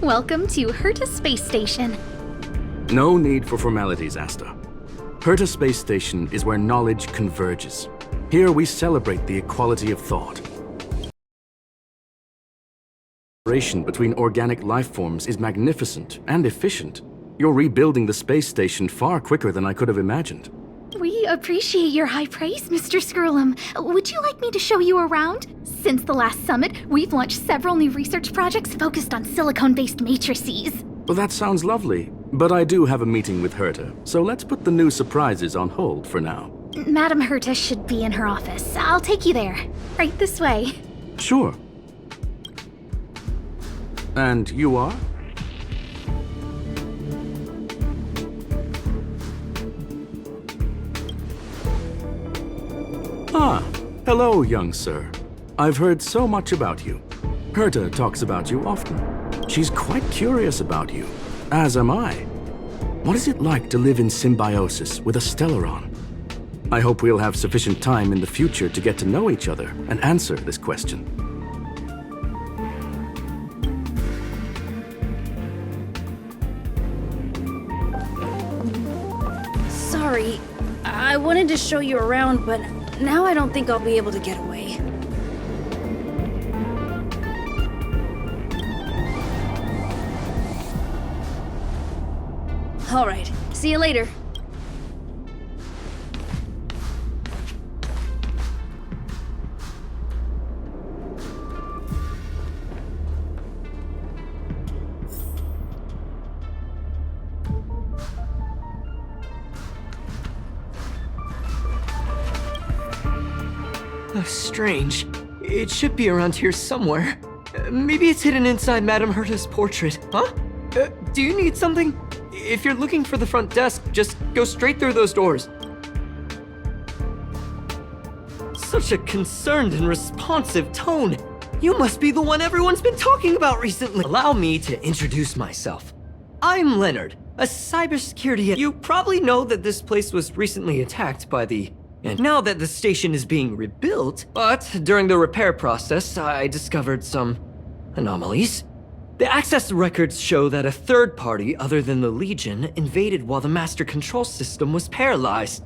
Welcome to Herta Space Station. No need for formalities, Asta. Herta Space Station is where knowledge converges. Here we celebrate the equality of thought. Collaboration between organic life forms is magnificent and efficient. You're rebuilding the space station far quicker than I could have imagined. We appreciate your high praise, Mr. Scrollum. Would you like me to show you around? Since the last summit, we've launched several new research projects focused on silicone-based matrices. Well, that sounds lovely, but I do have a meeting with Herta, so let's put the new surprises on hold for now. Madam Herta should be in her office. I'll take you there. Right this way. Sure. And you are? Ah, hello, young sir. I've heard so much about you. Herta talks about you often. She's quite curious about you, as am I. What is it like to live in symbiosis with a Stellaron? I hope we'll have sufficient time in the future to get to know each other and answer this question. Sorry, I wanted to show you around, but now I don't think I'll be able to get away. All right, see you later. Strange. It should be around here somewhere. Maybe it's hidden inside Madame Herta's portrait, huh? Do you need something? If you're looking for the front desk, just go straight through those doors. Such a concerned and responsive tone. You must be the one everyone's been talking about recently. Allow me to introduce myself. I'm Leonard, a cybersecurity. You probably know that this place was recently attacked by the... And now that the station is being rebuilt, but during the repair process, I discovered some anomalies. The access records show that a third party other than the Legion invaded while the master control system was paralyzed.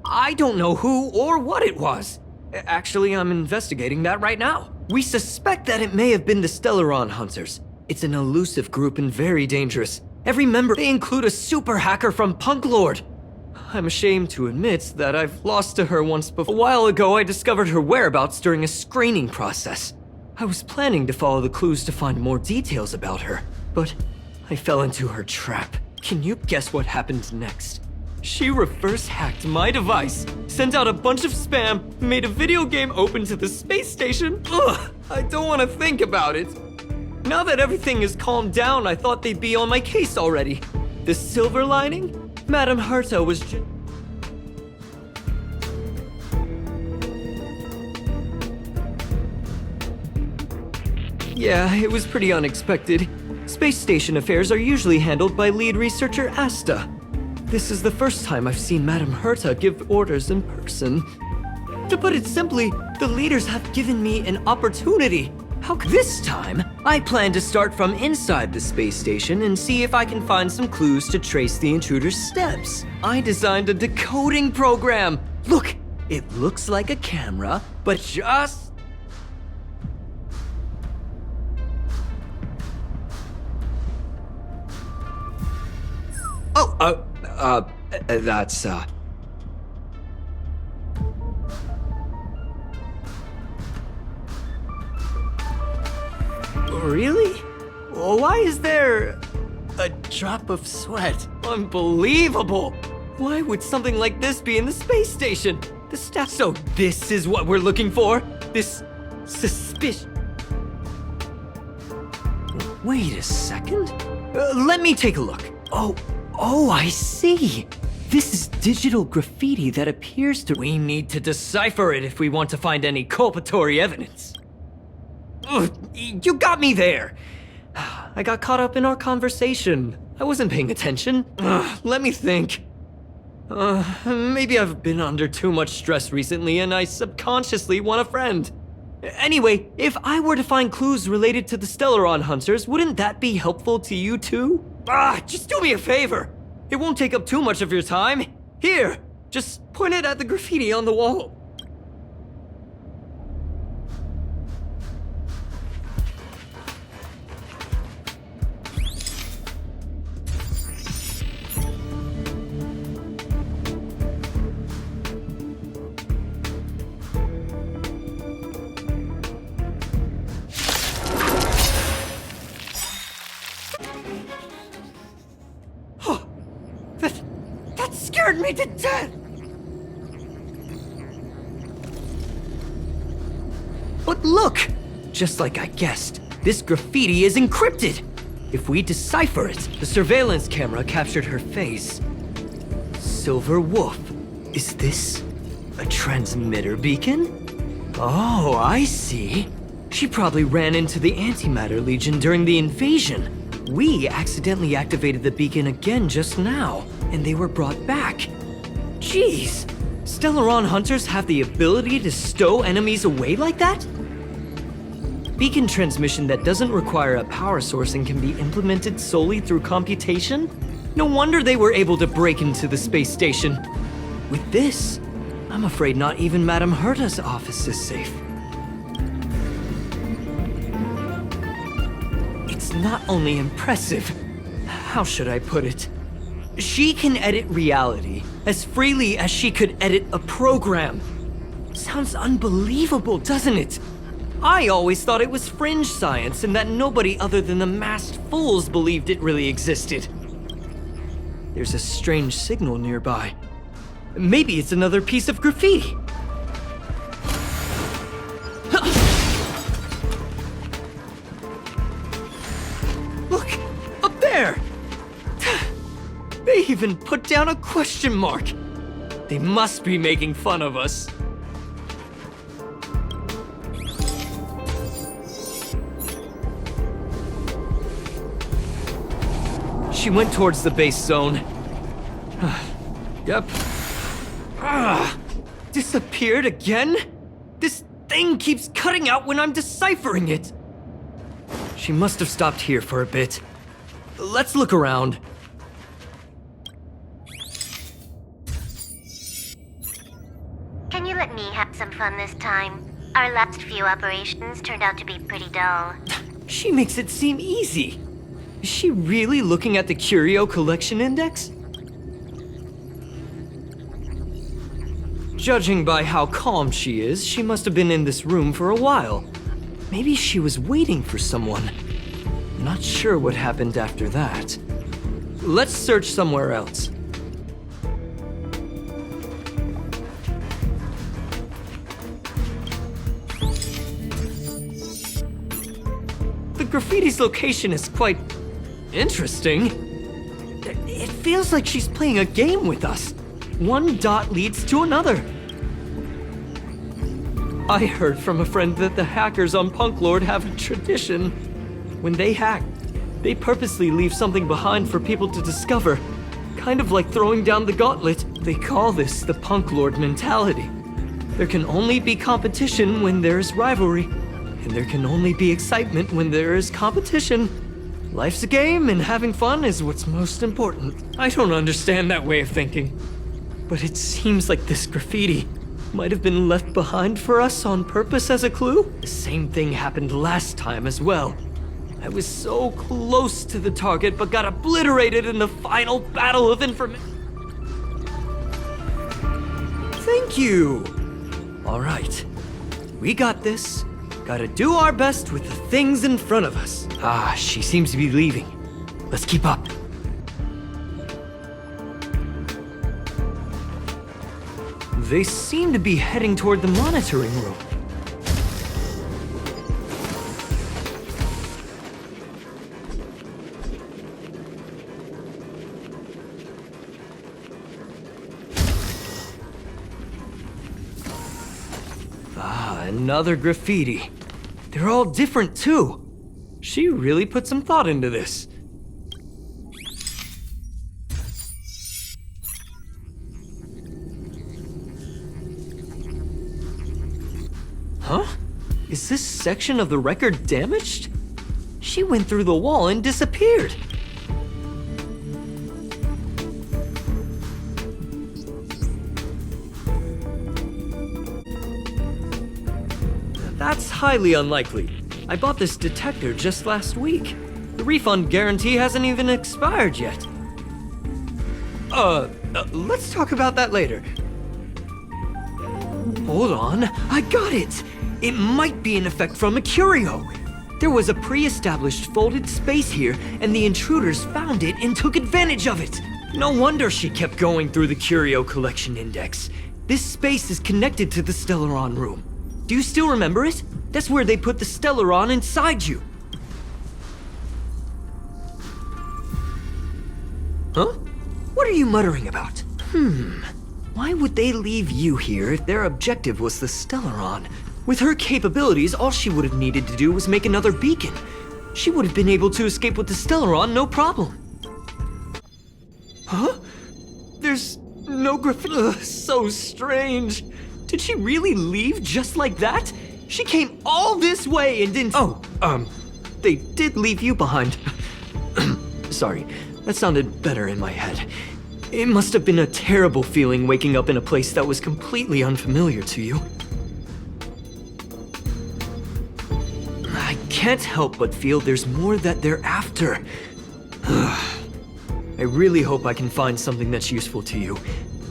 I don't know who or what it was. Actually, I'm investigating that right now. We suspect that it may have been the Stellaron Hunters. It's an elusive group and very dangerous. Every member, they include a super hacker from Punklorde. I'm ashamed to admit that I've lost to her once before. A while ago, I discovered her whereabouts during a screening process. I was planning to follow the clues to find more details about her, but I fell into her trap. Can you guess what happened next? She reverse hacked my device, sent out a bunch of spam, made a video game open to the space station. Ugh, I don't want to think about it. Now that everything is calmed down, I thought they'd be on my case already. The silver lining? Madame Herta was Yeah, it was pretty unexpected. Space station affairs are usually handled by lead researcher Asta. This is the first time I've seen Madame Herta give orders in person. To put it simply, the leaders have given me an opportunity. This time, I plan to start from inside the space station and see if I can find some clues to trace the intruder's steps. I designed a decoding program. Look, it looks like a camera, but just... that's, Really? Why is there a drop of sweat? Unbelievable! Why would something like this be in the space station? The staff. So this is what we're looking for? This suspicion. Wait a second. Let me take a look. Oh, I see. This is digital graffiti that appears to... We need to decipher it if we want to find any culpatory evidence. Ugh, you got me there! I got caught up in our conversation. I wasn't paying attention. Let me think. Maybe I've been under too much stress recently and I subconsciously want a friend. Anyway, if I were to find clues related to the Stellaron Hunters, wouldn't that be helpful to you too? Just do me a favor. It won't take up too much of your time. Here, just point it at the graffiti on the wall. That scared me to death! But look! Just like I guessed, this graffiti is encrypted! If we decipher it, the surveillance camera captured her face. Silver Wolf. Is this a transmitter beacon? Oh, I see. She probably ran into the Antimatter Legion during the invasion. We accidentally activated the beacon again just now, and they were brought back. Jeez! Stellaron Hunters have the ability to stow enemies away like that? Beacon transmission that doesn't require a power source and can be implemented solely through computation? No wonder they were able to break into the space station. With this, I'm afraid not even Madame Herta's office is safe. It's not only impressive, how should I put it? She can edit reality as freely as she could edit a program. Sounds unbelievable, doesn't it? I always thought it was fringe science and that nobody other than the masked fools believed it really existed. There's a strange signal nearby. Maybe it's another piece of graffiti. Look, up there! They even put down a question mark. They must be making fun of us. She went towards the base zone. Yep. Disappeared again? This thing keeps cutting out when I'm deciphering it. She must have stopped here for a bit. Let's look around. Can you let me have some fun this time? Our last few operations turned out to be pretty dull. She makes it seem easy. Is she really looking at the Curio Collection Index? Judging by how calm she is, she must have been in this room for a while. Maybe she was waiting for someone. Not sure what happened after that. Let's search somewhere else. The graffiti's location is quite interesting. It feels like she's playing a game with us. One dot leads to another. I heard from a friend that the hackers on Punklorde have a tradition. When they hack, they purposely leave something behind for people to discover. Kind of like throwing down the gauntlet. They call this the Punklorde mentality. There can only be competition when there is rivalry. And there can only be excitement when there is competition. Life's a game, and having fun is what's most important. I don't understand that way of thinking. But it seems like this graffiti might have been left behind for us on purpose as a clue. The same thing happened last time as well. I was so close to the target, but got obliterated in the final battle of information. Thank you! Alright, we got this. Gotta do our best with the things in front of us. She seems to be leaving. Let's keep up. They seem to be heading toward the monitoring room. Another graffiti. They're all different too. She really put some thought into this. Huh? Is this section of the record damaged? She went through the wall and disappeared. That's highly unlikely. I bought this detector just last week. The refund guarantee hasn't even expired yet. Let's talk about that later. Hold on, I got it! It might be an effect from a curio. There was a pre-established folded space here, and the intruders found it and took advantage of it. No wonder she kept going through the curio collection index. This space is connected to the Stellaron room. Do you still remember it? That's where they put the Stellaron inside you. Huh? What are you muttering about? Why would they leave you here if their objective was the Stellaron? With her capabilities, all she would have needed to do was make another beacon. She would have been able to escape with the Stellaron, no problem. Huh? There's no so strange. Did she really leave just like that? She came all this way and didn't— they did leave you behind. Sorry, that sounded better in my head. It must have been a terrible feeling waking up in a place that was completely unfamiliar to you. I can't help but feel there's more that they're after. I really hope I can find something that's useful to you.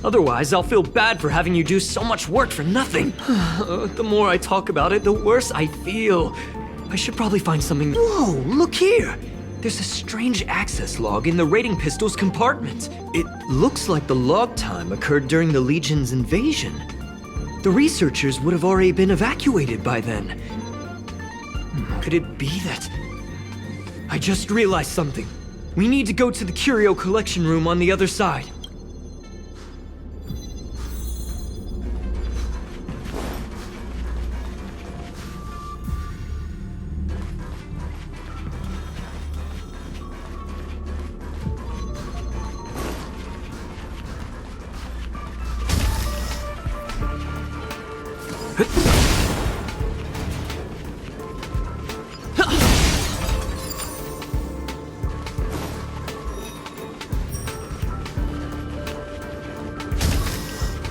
Otherwise, I'll feel bad for having you do so much work for nothing. The more I talk about it, the worse I feel. I should probably find something— Whoa, look here! There's a strange access log in the raiding pistol's compartment. It looks like the log time occurred during the Legion's invasion. The researchers would have already been evacuated by then. Could it be that— I just realized something. We need to go to the curio collection room on the other side.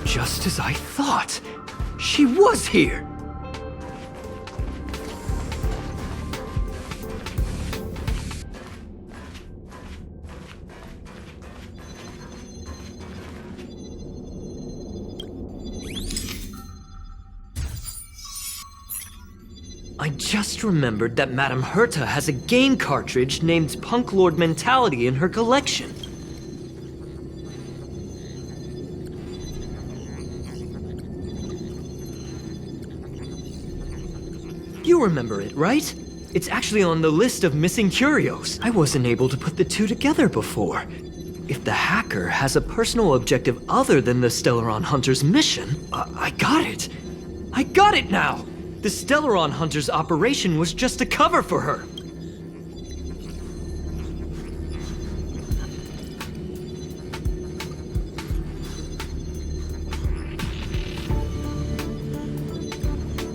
Just as I thought. She was here. I just remembered that Madame Herta has a game cartridge named Punklorde Mentality in her collection. You remember it, right? It's actually on the list of missing curios. I wasn't able to put the two together before. If the hacker has a personal objective other than the Stellaron Hunter's mission, I got it. I got it now! The Stellaron Hunter's operation was just a cover for her.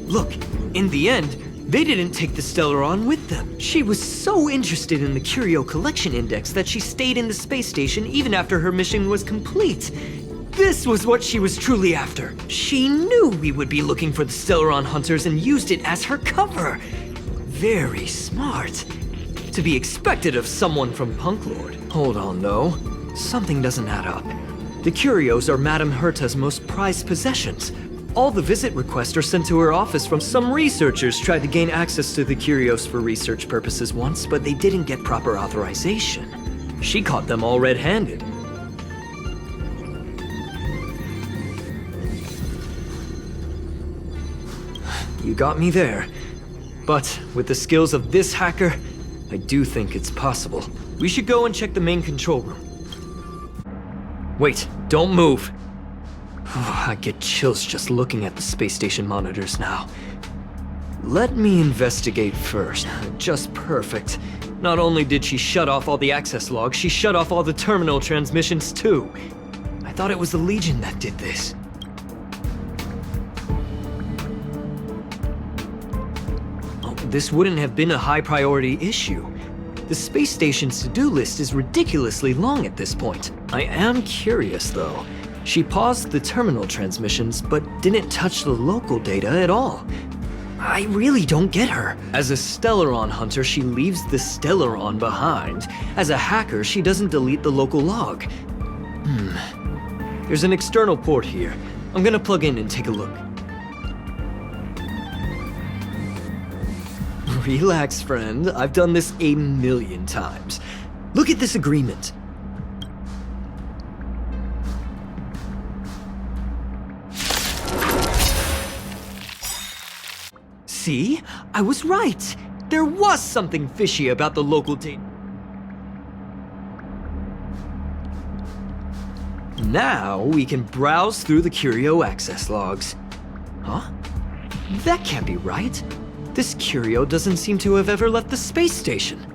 Look, in the end, they didn't take the Stellaron with them. She was so interested in the Curio Collection Index that she stayed in the space station even after her mission was complete. This was what she was truly after. She knew we would be looking for the Stellaron Hunters and used it as her cover. Very smart. To be expected of someone from Punklorde. Hold on, though. Something doesn't add up. The curios are Madame Herta's most prized possessions. All the visit requests are sent to her office from— Some researchers tried to gain access to the curios for research purposes once, but they didn't get proper authorization. She caught them all red-handed. You got me there. But with the skills of this hacker, I do think it's possible. We should go and check the main control room. Wait, don't move. I get chills just looking at the space station monitors now. Let me investigate first. Just perfect. Not only did she shut off all the access logs, she shut off all the terminal transmissions too. I thought it was the Legion that did this. this wouldn't have been a high priority issue. The space station's to-do list is ridiculously long at this point. I am curious, though. She paused the terminal transmissions, but didn't touch the local data at all. I really don't get her. As a Stellaron hunter, she leaves the Stellaron behind. As a hacker, she doesn't delete the local log. There's an external port here. I'm gonna plug in and take a look. Relax, friend. I've done this a million times. Look at this agreement. See? I was right. There was something fishy about the local data. Now we can browse through the Curio access logs. Huh? That can't be right. This Curio doesn't seem to have ever left the space station.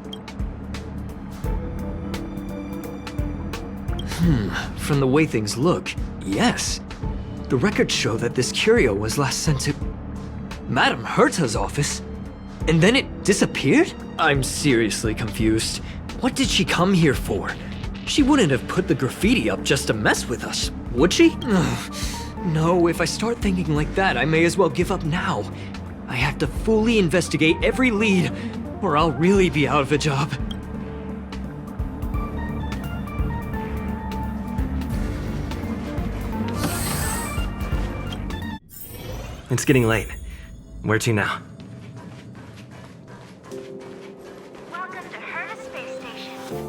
From the way things look, yes. The records show that this Curio was last sent to Madame Herta's office, and then it disappeared? I'm seriously confused. What did she come here for? She wouldn't have put the graffiti up just to mess with us, would she? No, if I start thinking like that, I may as well give up now. I have to fully investigate every lead, or I'll really be out of a job. It's getting late. Where to now? Welcome to Herta Space Station.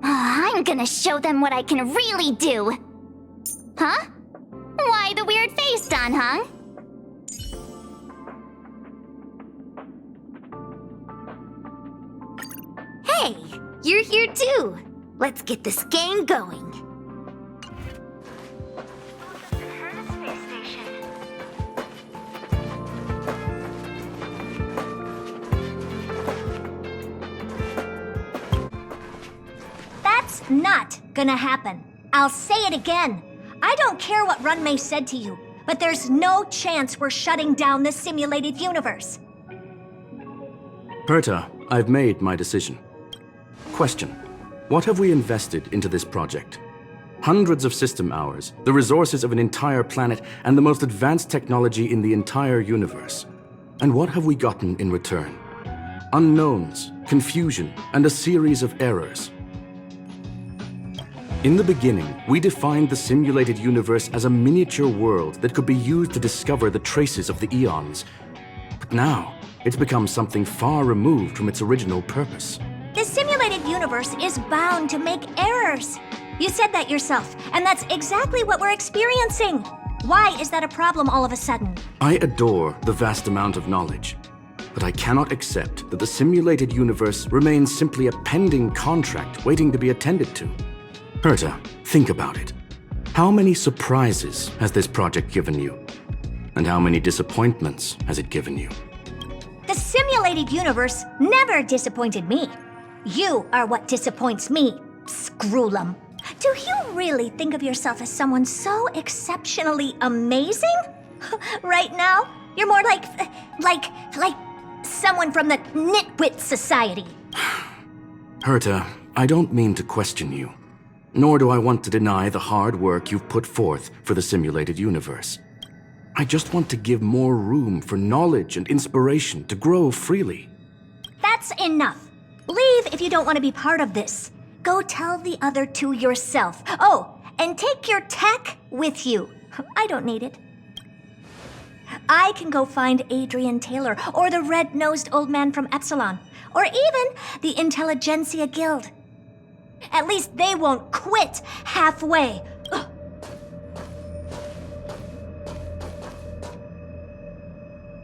I'm gonna show them what I can really do. Huh? Why the weird face, Don Hung? Hey, you're here too. Let's get this game going. Welcome to Herta Space Station. That's not gonna happen. I'll say it again. I don't care what Runmei said to you, but there's no chance we're shutting down the simulated universe. Herta, I've made my decision. Question: what have we invested into this project? Hundreds of system hours, the resources of an entire planet, and the most advanced technology in the entire universe. And what have we gotten in return? Unknowns, confusion, and a series of errors. In the beginning, we defined the simulated universe as a miniature world that could be used to discover the traces of the eons. But now, it's become something far removed from its original purpose. The simulated universe is bound to make errors. You said that yourself, and that's exactly what we're experiencing. Why is that a problem all of a sudden? I adore the vast amount of knowledge, but I cannot accept that the simulated universe remains simply a pending contract waiting to be attended to. Herta, think about it. How many surprises has this project given you? And how many disappointments has it given you? The simulated universe never disappointed me. You are what disappoints me, Scroolum. Do you really think of yourself as someone so exceptionally amazing? Right now, you're more like someone from the Nitwit Society. Herta, I don't mean to question you, nor do I want to deny the hard work you've put forth for the simulated universe. I just want to give more room for knowledge and inspiration to grow freely. That's enough. Leave if you don't want to be part of this. Go tell the other two yourself. Oh, and take your tech with you. I don't need it. I can go find Adrian Taylor or the red-nosed old man from Epsilon, or even the Intelligentsia Guild. At least they won't quit halfway. Ugh.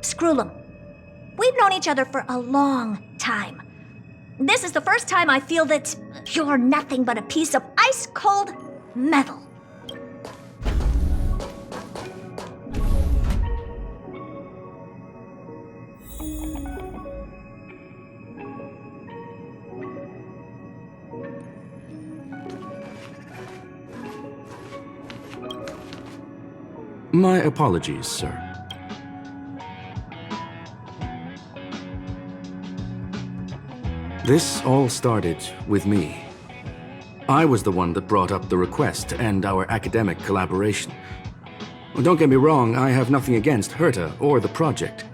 Scroolum, we've known each other for a long time. This is the first time I feel that you're nothing but a piece of ice-cold metal. My apologies, sir. This all started with me. I was the one that brought up the request to end our academic collaboration. Don't get me wrong, I have nothing against Herta or the project.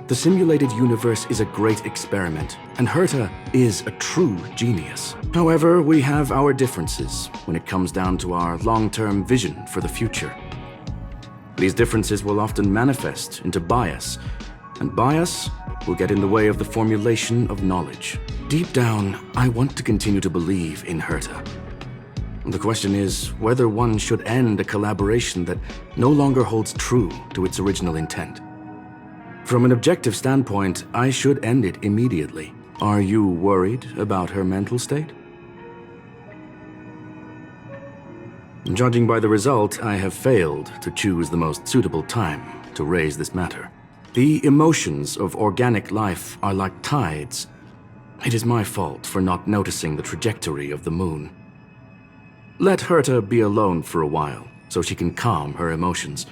The simulated universe is a great experiment, and Herta is a true genius. However, we have our differences when it comes down to our long-term vision for the future. These differences will often manifest into bias, and bias will get in the way of the formulation of knowledge. Deep down, I want to continue to believe in Herta. The question is whether one should end a collaboration that no longer holds true to its original intent. From an objective standpoint, I should end it immediately. Are you worried about her mental state? Judging by the result, I have failed to choose the most suitable time to raise this matter. The emotions of organic life are like tides. It is my fault for not noticing the trajectory of the moon. Let Herta be alone for a while, so she can calm her emotions.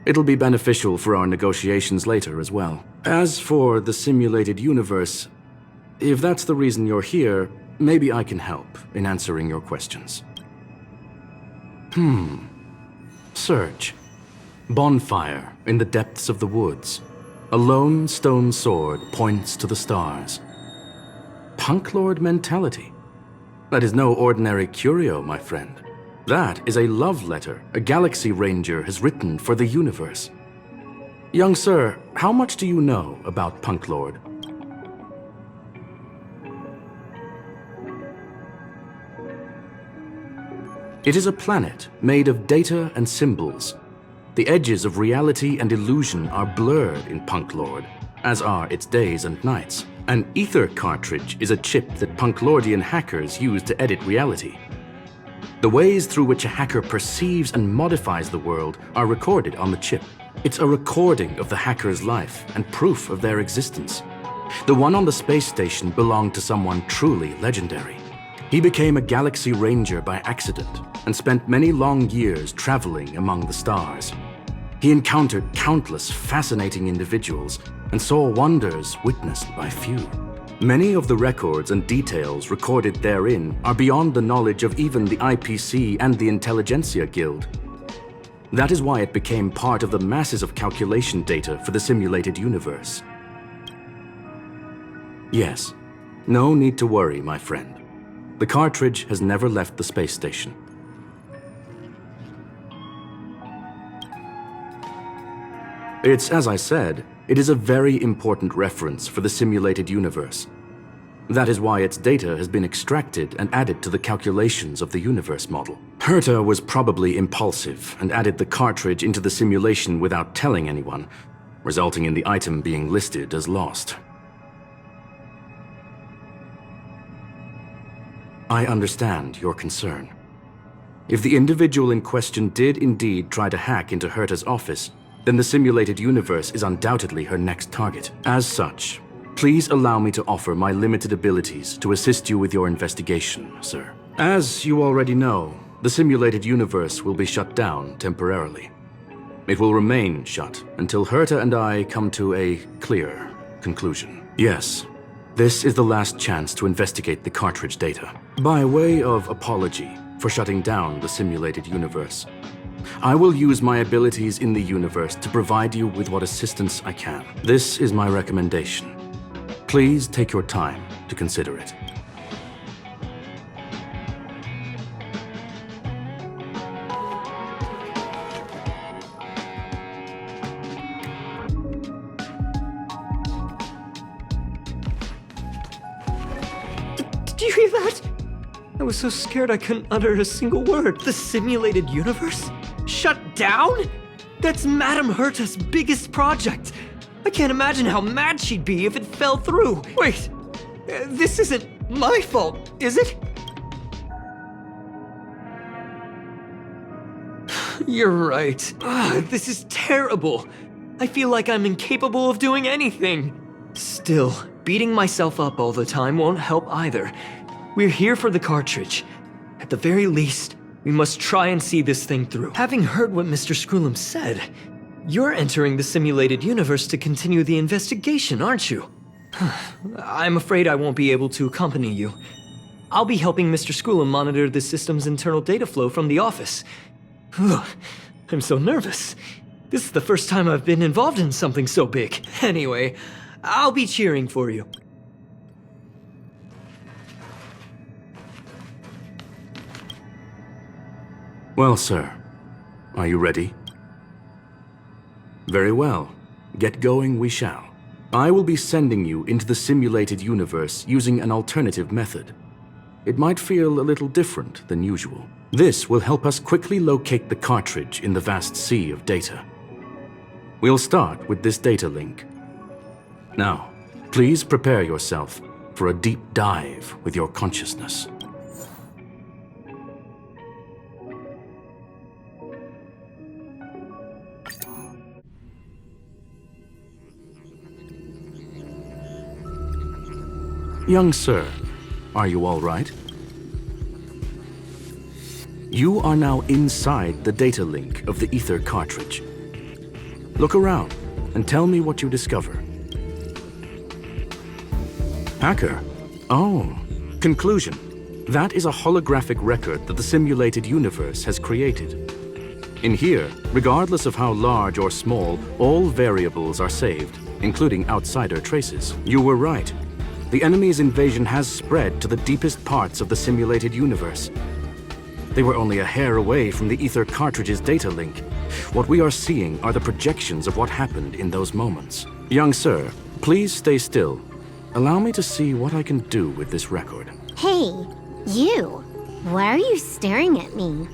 It'll be beneficial for our negotiations later as well. As for the simulated universe, if that's the reason you're here, maybe I can help in answering your questions. Search. Bonfire in the depths of the woods. A lone stone sword points to the stars. Punklorde mentality. That is no ordinary curio, my friend. That is a love letter a Galaxy Ranger has written for the universe. Young sir, how much do you know about Punklorde? It is a planet made of data and symbols. The edges of reality and illusion are blurred in Punklorde, as are its days and nights. An ether cartridge is a chip that Punklordian hackers use to edit reality. The ways through which a hacker perceives and modifies the world are recorded on the chip. It's a recording of the hacker's life and proof of their existence. The one on the space station belonged to someone truly legendary. He became a Galaxy Ranger by accident and spent many long years traveling among the stars. He encountered countless fascinating individuals and saw wonders witnessed by few. Many of the records and details recorded therein are beyond the knowledge of even the IPC and the Intelligentsia Guild. That is why it became part of the masses of calculation data for the simulated universe. Yes, no need to worry, my friend. The cartridge has never left the space station. It's as I said, it is a very important reference for the simulated universe. That is why its data has been extracted and added to the calculations of the universe model. Herta was probably impulsive and added the cartridge into the simulation without telling anyone, resulting in the item being listed as lost. I understand your concern. If the individual in question did indeed try to hack into Herta's office, then the simulated universe is undoubtedly her next target. As such, please allow me to offer my limited abilities to assist you with your investigation, sir. As you already know, the simulated universe will be shut down temporarily. It will remain shut until Herta and I come to a clear conclusion. Yes, this is the last chance to investigate the cartridge data. By way of apology for shutting down the simulated universe, I will use my abilities in the universe to provide you with what assistance I can. This is my recommendation. Please take your time to consider it. Did you hear that? I was so scared I couldn't utter a single word. The simulated universe? Shut down? That's Madame Herta's biggest project. I can't imagine how mad she'd be if it fell through. Wait, this isn't my fault, is it? You're right. This is terrible. I feel like I'm incapable of doing anything. Still, beating myself up all the time won't help either. We're here for the cartridge. At the very least, We must try and see this thing through. Having heard what Mr. Screwlum said, you're entering the simulated universe to continue the investigation, aren't you? I'm afraid I won't be able to accompany you. I'll be helping Mr. Screwlum monitor the system's internal data flow from the office. I'm so nervous. This is the first time I've been involved in something so big. Anyway, I'll be cheering for you. Well, sir, are you ready? Very well. Get going we shall. I will be sending you into the simulated universe using an alternative method. It might feel a little different than usual. This will help us quickly locate the cartridge in the vast sea of data. We'll start with this data link. Now, please prepare yourself for a deep dive with your consciousness. Young sir, are you all right? You are now inside the data link of the ether cartridge. Look around and tell me what you discover. Hacker? Oh, conclusion. That is a holographic record that the simulated universe has created. In here, regardless of how large or small, all variables are saved, including outsider traces. You were right. The enemy's invasion has spread to the deepest parts of the simulated universe. They were only a hair away from the ether cartridge's data link. What we are seeing are the projections of what happened in those moments. Young sir, please stay still. Allow me to see what I can do with this record. Hey, you! Why are you staring at me?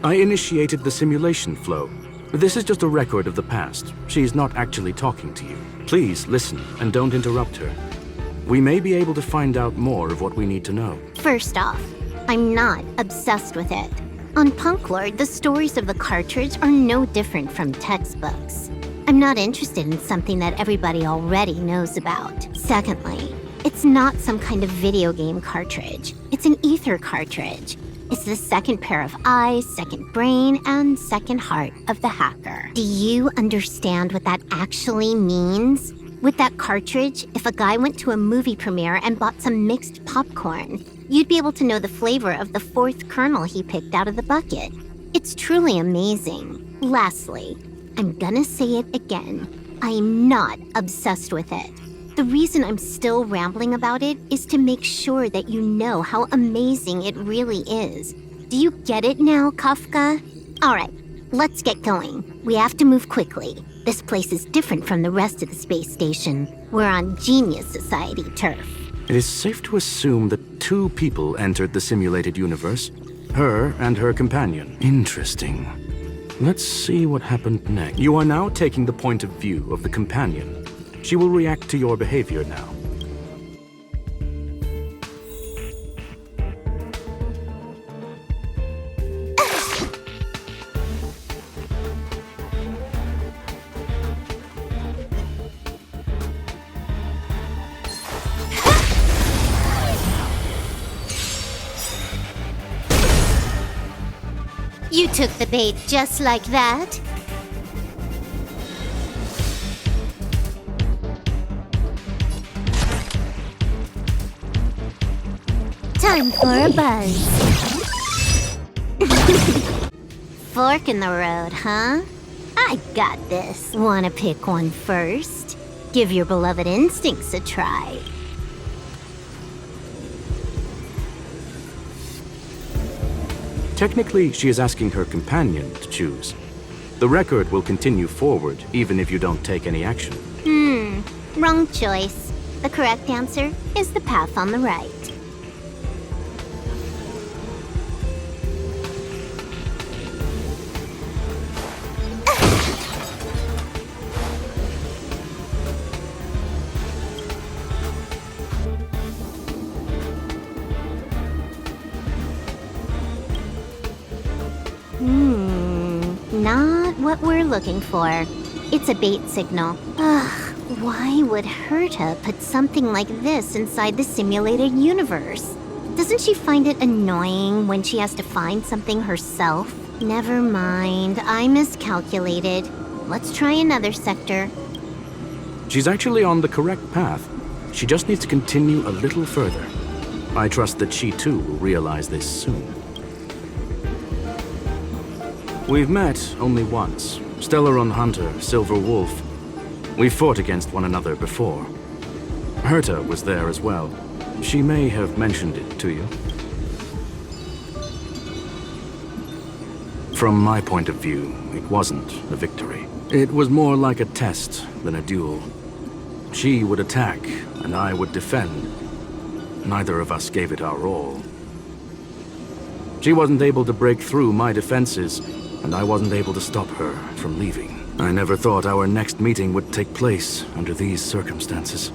I initiated the simulation flow. This is just a record of the past. She's not actually talking to you. Please listen and don't interrupt her. We may be able to find out more of what we need to know. First off, I'm not obsessed with it. On Punklorde, the stories of the cartridge are no different from textbooks. I'm not interested in something that everybody already knows about. Secondly, it's not some kind of video game cartridge. It's an ether cartridge. It's the second pair of eyes, second brain, and second heart of the hacker. Do you understand what that actually means? With that cartridge, if a guy went to a movie premiere and bought some mixed popcorn, you'd be able to know the flavor of the fourth kernel he picked out of the bucket. It's truly amazing. Lastly, I'm gonna say it again. I'm not obsessed with it. The reason I'm still rambling about it is to make sure that you know how amazing it really is. Do you get it now, Kafka? Alright, let's get going. We have to move quickly. This place is different from the rest of the space station. We're on Genius Society turf. It is safe to assume that two people entered the simulated universe. Her and her companion. Interesting. Let's see what happened next. You are now taking the point of view of the companion. She will react to your behavior now. You took the bait just like that? Time for a buzz. Fork in the road, huh? I got this. Wanna pick one first? Give your beloved instincts a try. Technically, she is asking her companion to choose. The record will continue forward, even if you don't take any action. Wrong choice. The correct answer is the path on the right. Not what we're looking for. It's a bait signal. Ugh, Why would Herta put something like this inside the simulated universe? Doesn't she find it annoying when she has to find something herself? Never mind, I miscalculated. Let's try another sector. She's actually on the correct path. She just needs to continue a little further. I trust that she too will realize this soon. We've met only once. Stellaron Hunter, Silver Wolf. We fought against one another before. Herta was there as well. She may have mentioned it to you. From my point of view, it wasn't a victory. It was more like a test than a duel. She would attack, and I would defend. Neither of us gave it our all. She wasn't able to break through my defenses, and I wasn't able to stop her from leaving. I never thought our next meeting would take place under these circumstances.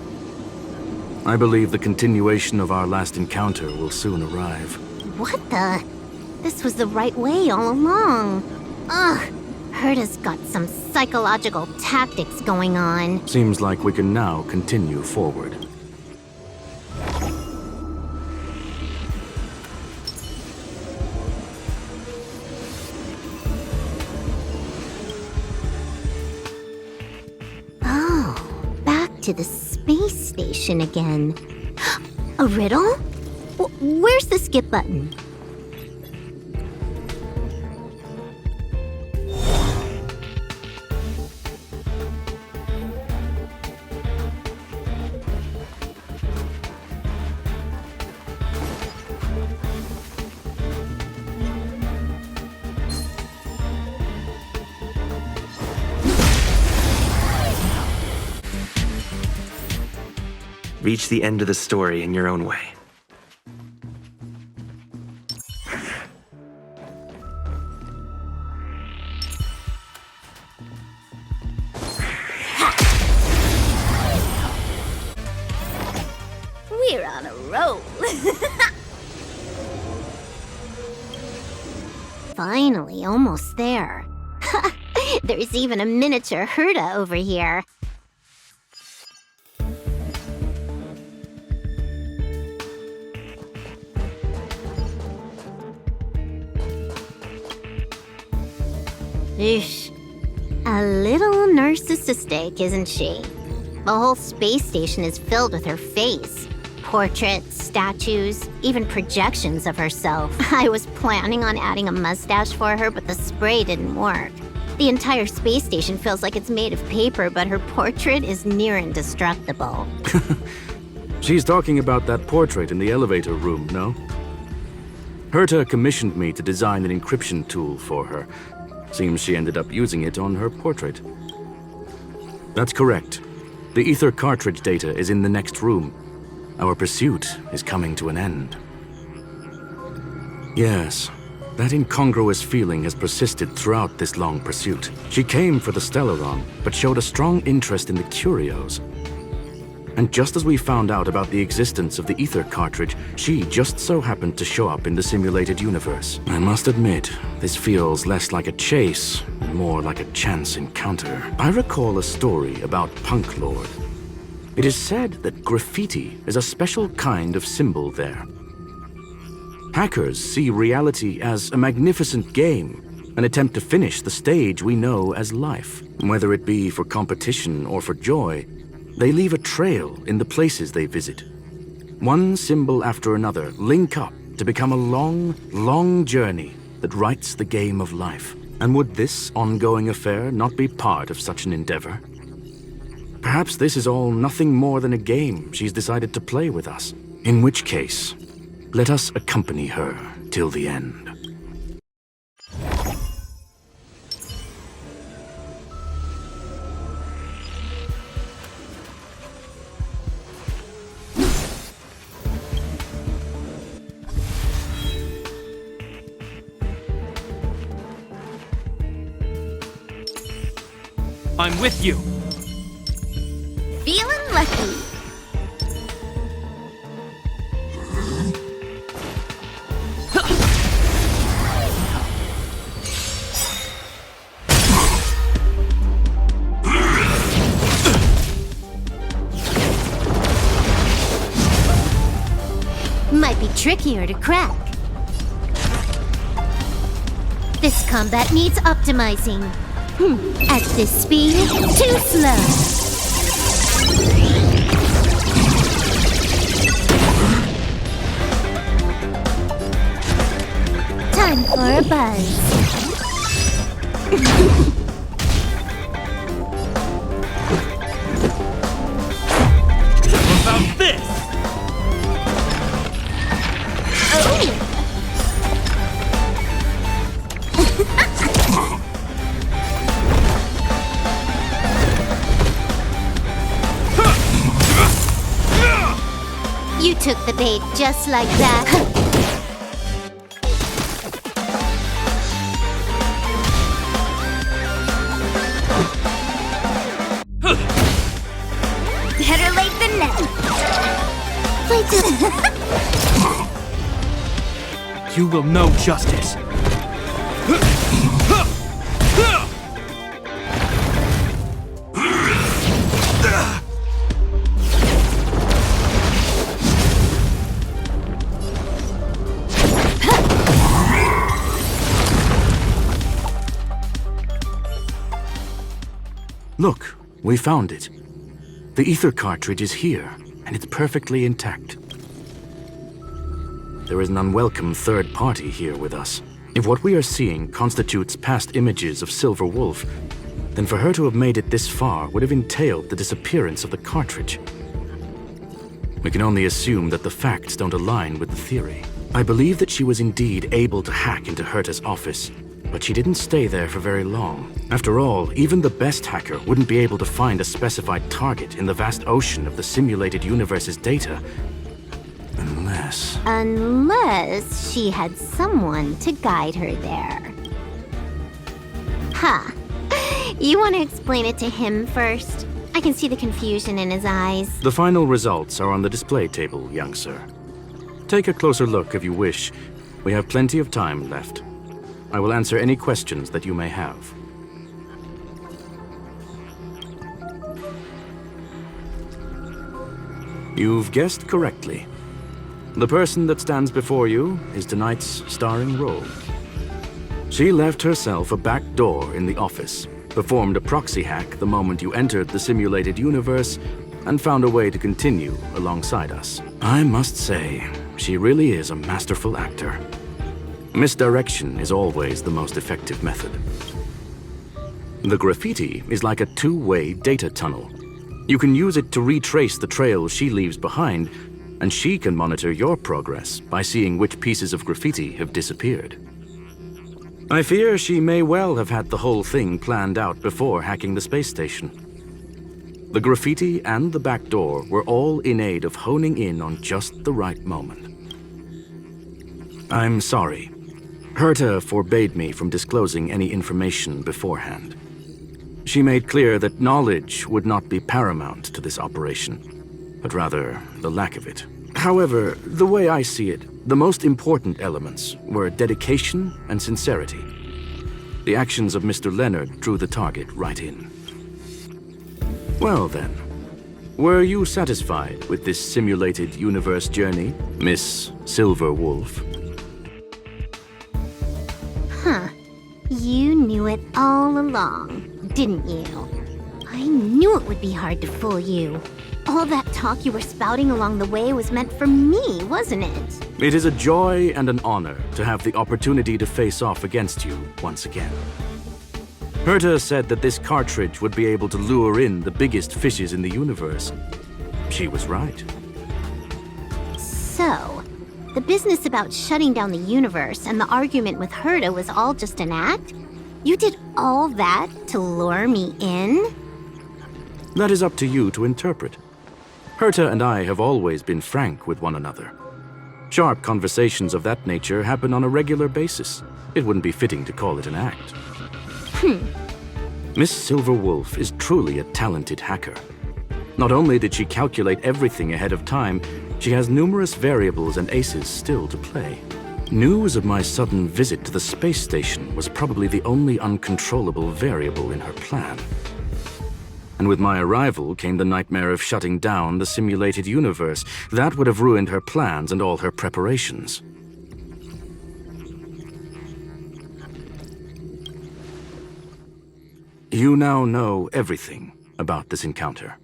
I believe the continuation of our last encounter will soon arrive. What the? This was the right way all along. Ugh, Herta's got some psychological tactics going on. Seems like we can now continue forward. Oh, back to the space station again. A riddle? Where's the skip button? Reach the end of the story in your own way. We're on a roll. Finally, almost there. There's even a miniature Herta over here. Eesh. A little narcissistic, isn't she? The whole space station is filled with her face. Portraits, statues, even projections of herself. I was planning on adding a mustache for her, but the spray didn't work. The entire space station feels like it's made of paper, but her portrait is near indestructible. She's talking about that portrait in the elevator room, no? Herta commissioned me to design an encryption tool for her. Seems she ended up using it on her portrait. That's correct. The ether cartridge data is in the next room. Our pursuit is coming to an end. Yes, that incongruous feeling has persisted throughout this long pursuit. She came for the Stellaron, but showed a strong interest in the curios. And just as we found out about the existence of the ether cartridge, she just so happened to show up in the simulated universe. I must admit, this feels less like a chase and more like a chance encounter. I recall a story about Punklorde. It is said that graffiti is a special kind of symbol there. Hackers see reality as a magnificent game, an attempt to finish the stage we know as life. Whether it be for competition or for joy, they leave a trail in the places they visit. One symbol after another link up to become a long, long journey that writes the game of life. And would this ongoing affair not be part of such an endeavor? Perhaps this is all nothing more than a game she's decided to play with us. In which case, let us accompany her till the end. I'm with you. Feeling lucky. be trickier to crack. This combat needs optimizing. At this speed, too slow. Time for a buzz. What about this? You took the bait just like that. Better late than never. You will know justice. Look, we found it. The ether cartridge is here, and it's perfectly intact. There is an unwelcome third party here with us. If what we are seeing constitutes past images of Silver Wolf, then for her to have made it this far would have entailed the disappearance of the cartridge. We can only assume that the facts don't align with the theory. I believe that she was indeed able to hack into Herta's office, but she didn't stay there for very long. After all, even the best hacker wouldn't be able to find a specified target in the vast ocean of the simulated universe's data. Unless she had someone to guide her there. Huh. You want to explain it to him first? I can see the confusion in his eyes. The final results are on the display table, young sir. Take a closer look if you wish. We have plenty of time left. I will answer any questions that you may have. You've guessed correctly. The person that stands before you is tonight's starring role. She left herself a back door in the office, performed a proxy hack the moment you entered the simulated universe, and found a way to continue alongside us. I must say, she really is a masterful actor. Misdirection is always the most effective method. The graffiti is like a two-way data tunnel. You can use it to retrace the trail she leaves behind, and she can monitor your progress by seeing which pieces of graffiti have disappeared. I fear she may well have had the whole thing planned out before hacking the space station. The graffiti and the back door were all in aid of honing in on just the right moment. I'm sorry. Herta forbade me from disclosing any information beforehand. She made clear that knowledge would not be paramount to this operation, but rather the lack of it. However, the way I see it, the most important elements were dedication and sincerity. The actions of Mr. Leonard drew the target right in. Well then, were you satisfied with this simulated universe journey, Miss Silver Wolf? Huh. You knew it all along, didn't you? I knew it would be hard to fool you. All that talk you were spouting along the way was meant for me, wasn't it? It is a joy and an honor to have the opportunity to face off against you once again. Herta said that this cartridge would be able to lure in the biggest fishes in the universe. She was right. So, the business about shutting down the universe and the argument with Herta was all just an act? You did all that to lure me in? That is up to you to interpret. Herta and I have always been frank with one another. Sharp conversations of that nature happen on a regular basis. It wouldn't be fitting to call it an act. Miss Silver Wolf is truly a talented hacker. Not only did she calculate everything ahead of time, she has numerous variables and aces still to play. News of my sudden visit to the space station was probably the only uncontrollable variable in her plan. And with my arrival came the nightmare of shutting down the simulated universe. That would have ruined her plans and all her preparations. You now know everything about this encounter.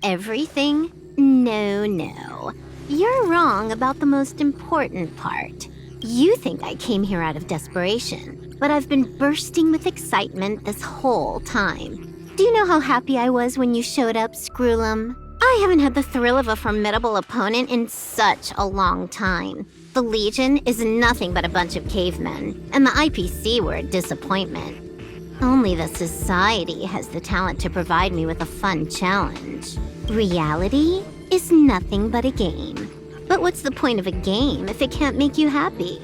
Everything? No. You're wrong about the most important part. You think I came here out of desperation, but I've been bursting with excitement this whole time. Do you know how happy I was when you showed up, Screwlum? I haven't had the thrill of a formidable opponent in such a long time. The Legion is nothing but a bunch of cavemen, and the IPC were a disappointment. Only the Society has the talent to provide me with a fun challenge. Reality is nothing but a game. But what's the point of a game if it can't make you happy?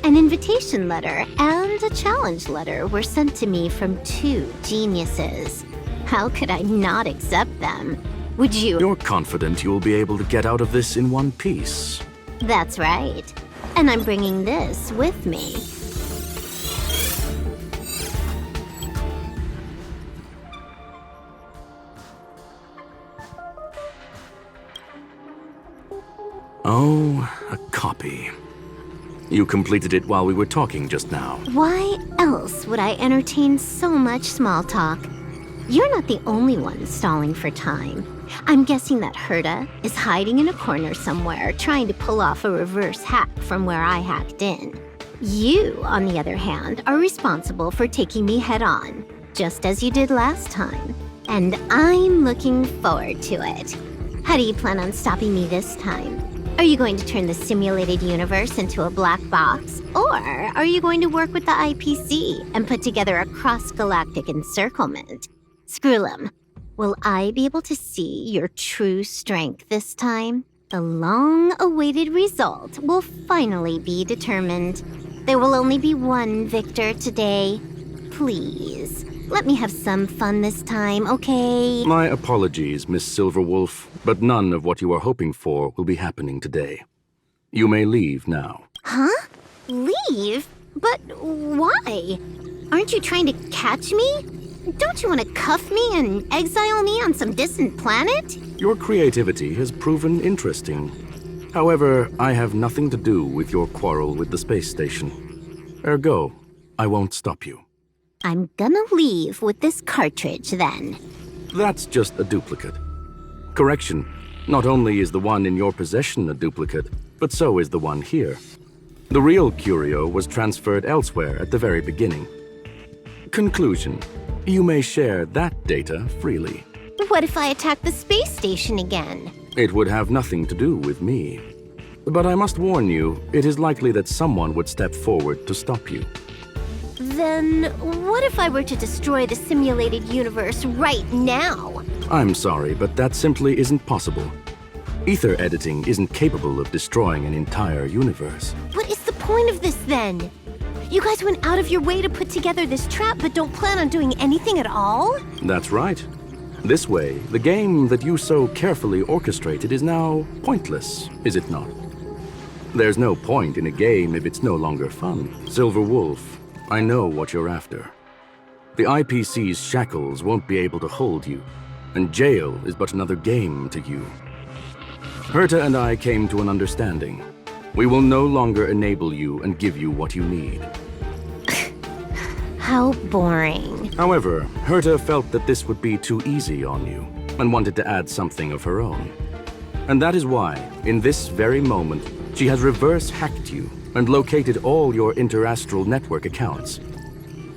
An invitation letter and a challenge letter were sent to me from two geniuses. How could I not accept them? Would you? You're confident you'll be able to get out of this in one piece. That's right. And I'm bringing this with me. Oh, a copy. You completed it while we were talking just now. Why else would I entertain so much small talk? You're not the only one stalling for time. I'm guessing that Herta is hiding in a corner somewhere, trying to pull off a reverse hack from where I hacked in. You, on the other hand, are responsible for taking me head-on, just as you did last time. And I'm looking forward to it. How do you plan on stopping me this time? Are you going to turn the simulated universe into a black box? Or are you going to work with the IPC and put together a cross-galactic encirclement? Screwlum, will I be able to see your true strength this time? The long-awaited result will finally be determined. There will only be one victor today. Please, let me have some fun this time, okay? My apologies, Miss Silverwolf, but none of what you are hoping for will be happening today. You may leave now. Huh? Leave? But why? Aren't you trying to catch me? Don't you want to cuff me and exile me on some distant planet? Your creativity has proven interesting. However, I have nothing to do with your quarrel with the space station. Ergo, I won't stop you. I'm gonna leave with this cartridge, then. That's just a duplicate. Correction, not only is the one in your possession a duplicate, but so is the one here. The real curio was transferred elsewhere at the very beginning. Conclusion, you may share that data freely. What if I attack the space station again? It would have nothing to do with me. But I must warn you, it is likely that someone would step forward to stop you. Then what if I were to destroy the simulated universe right now? I'm sorry, but that simply isn't possible. Ether editing isn't capable of destroying an entire universe. What is the point of this, then? You guys went out of your way to put together this trap, but don't plan on doing anything at all? That's right. This way, the game that you so carefully orchestrated is now pointless, is it not? There's no point in a game if it's no longer fun. Silver Wolf, I know what you're after. The IPC's shackles won't be able to hold you, and jail is but another game to you. Herta and I came to an understanding. We will no longer enable you and give you what you need. How boring. However, Herta felt that this would be too easy on you, and wanted to add something of her own. And that is why, in this very moment, she has reverse-hacked you and located all your interastral network accounts.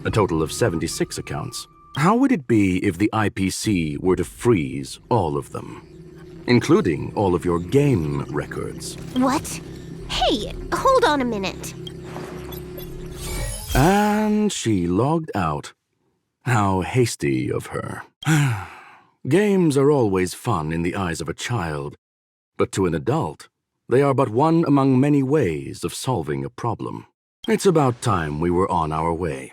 A total of 76 accounts. How would it be if the IPC were to freeze all of them? Including all of your game records. What? Hey, hold on a minute. And she logged out. How hasty of her. Games are always fun in the eyes of a child, but to an adult, they are but one among many ways of solving a problem. It's about time we were on our way.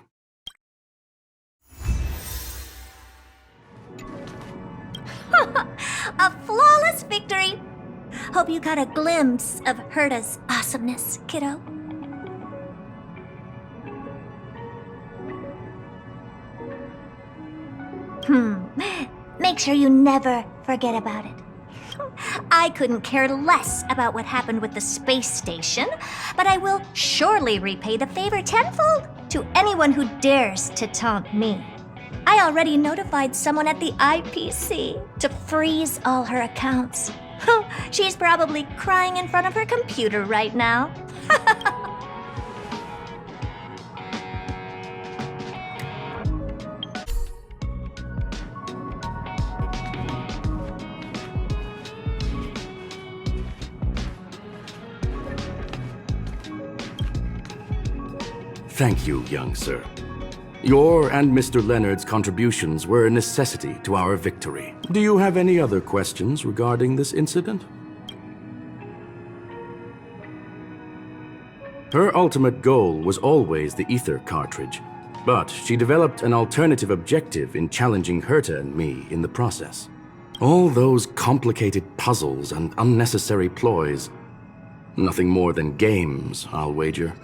A flawless victory! Hope you got a glimpse of Herta's awesomeness, kiddo. Make sure you never forget about it. I couldn't care less about what happened with the space station, but I will surely repay the favor tenfold to anyone who dares to taunt me. I already notified someone at the IPC to freeze all her accounts. She's probably crying in front of her computer right now. Thank you, young sir. Your and Mr. Leonard's contributions were a necessity to our victory. Do you have any other questions regarding this incident? Her ultimate goal was always the ether cartridge, but she developed an alternative objective in challenging Herta and me in the process. All those complicated puzzles and unnecessary ploys. Nothing more than games, I'll wager.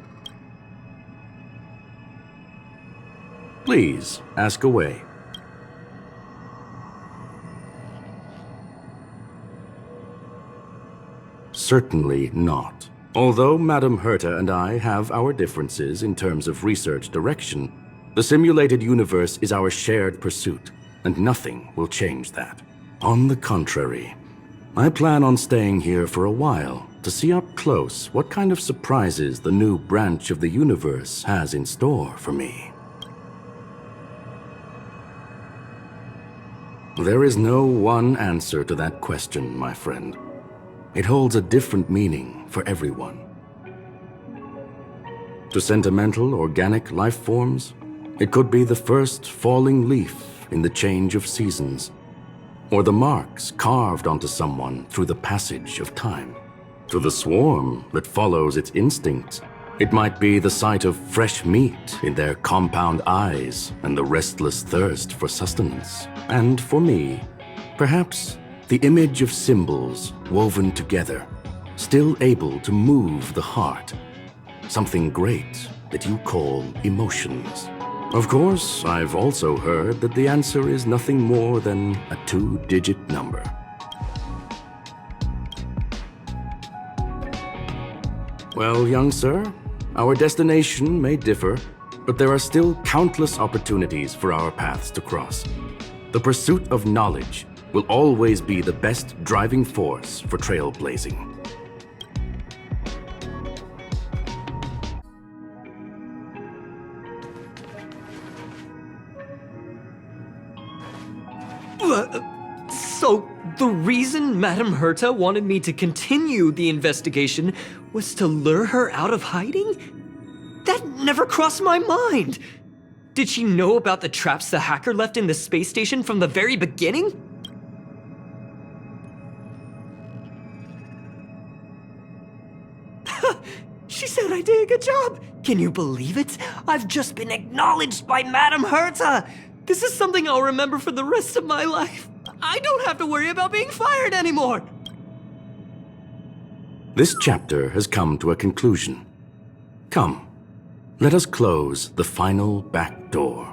Please, ask away. Certainly not. Although Madame Herta and I have our differences in terms of research direction, the simulated universe is our shared pursuit, and nothing will change that. On the contrary, I plan on staying here for a while to see up close what kind of surprises the new branch of the universe has in store for me. There is no one answer to that question, my friend. It holds a different meaning for everyone. To sentimental, organic life forms, it could be the first falling leaf in the change of seasons, or the marks carved onto someone through the passage of time. To the swarm that follows its instincts, it might be the sight of fresh meat in their compound eyes and the restless thirst for sustenance. And for me, perhaps the image of symbols woven together, still able to move the heart. Something great that you call emotions. Of course, I've also heard that the answer is nothing more than a 2-digit number. Well, young sir, our destination may differ, but there are still countless opportunities for our paths to cross. The pursuit of knowledge will always be the best driving force for trailblazing. So, the reason Madame Herta wanted me to continue the investigation was to lure her out of hiding? That never crossed my mind! Did she know about the traps the hacker left in the space station from the very beginning? She said I did a good job! Can you believe it? I've just been acknowledged by Madame Herta! This is something I'll remember for the rest of my life. I don't have to worry about being fired anymore! This chapter has come to a conclusion. Come, let us close the final back door.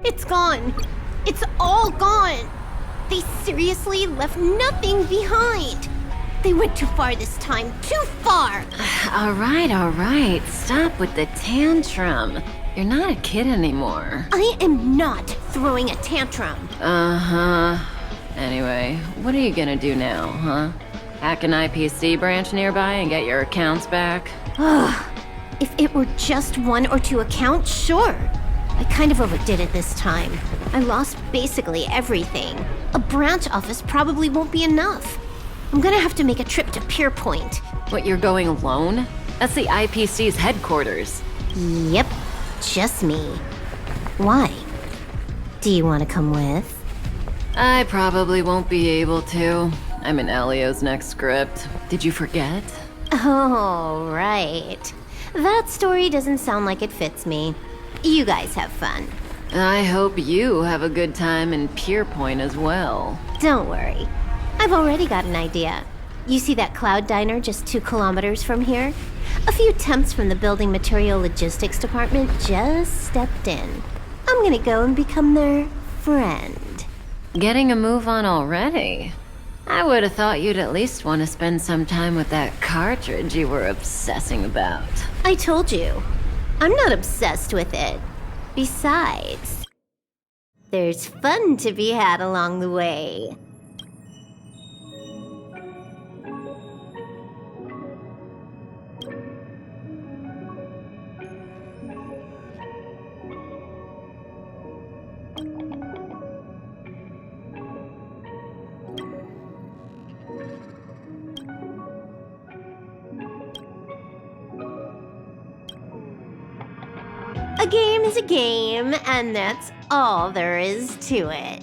It's gone. It's all gone. They seriously left nothing behind. They went too far this time. Too far. All right. Stop with the tantrum. You're not a kid anymore. I am not throwing a tantrum. Uh-huh. Anyway, what are you gonna do now, huh? Hack an IPC branch nearby and get your accounts back? If it were just 1 or 2 accounts, sure. I kind of overdid it this time. I lost basically everything. A branch office probably won't be enough. I'm gonna have to make a trip to Pierpoint. What, you're going alone? That's the IPC's headquarters. Yep, just me. Why? Do you want to come with? I probably won't be able to. I'm in Elio's next script. Did you forget? Oh, right. That story doesn't sound like it fits me. You guys have fun. I hope you have a good time in Pierpoint as well. Don't worry. I've already got an idea. You see that cloud diner just 2 kilometers from here? A few temps from the building material logistics department just stepped in. I'm gonna go and become their friend. Getting a move on already? I would have thought you'd at least want to spend some time with that cartridge you were obsessing about. I told you, I'm not obsessed with it. Besides, there's fun to be had along the way. A game is a game, and that's all there is to it.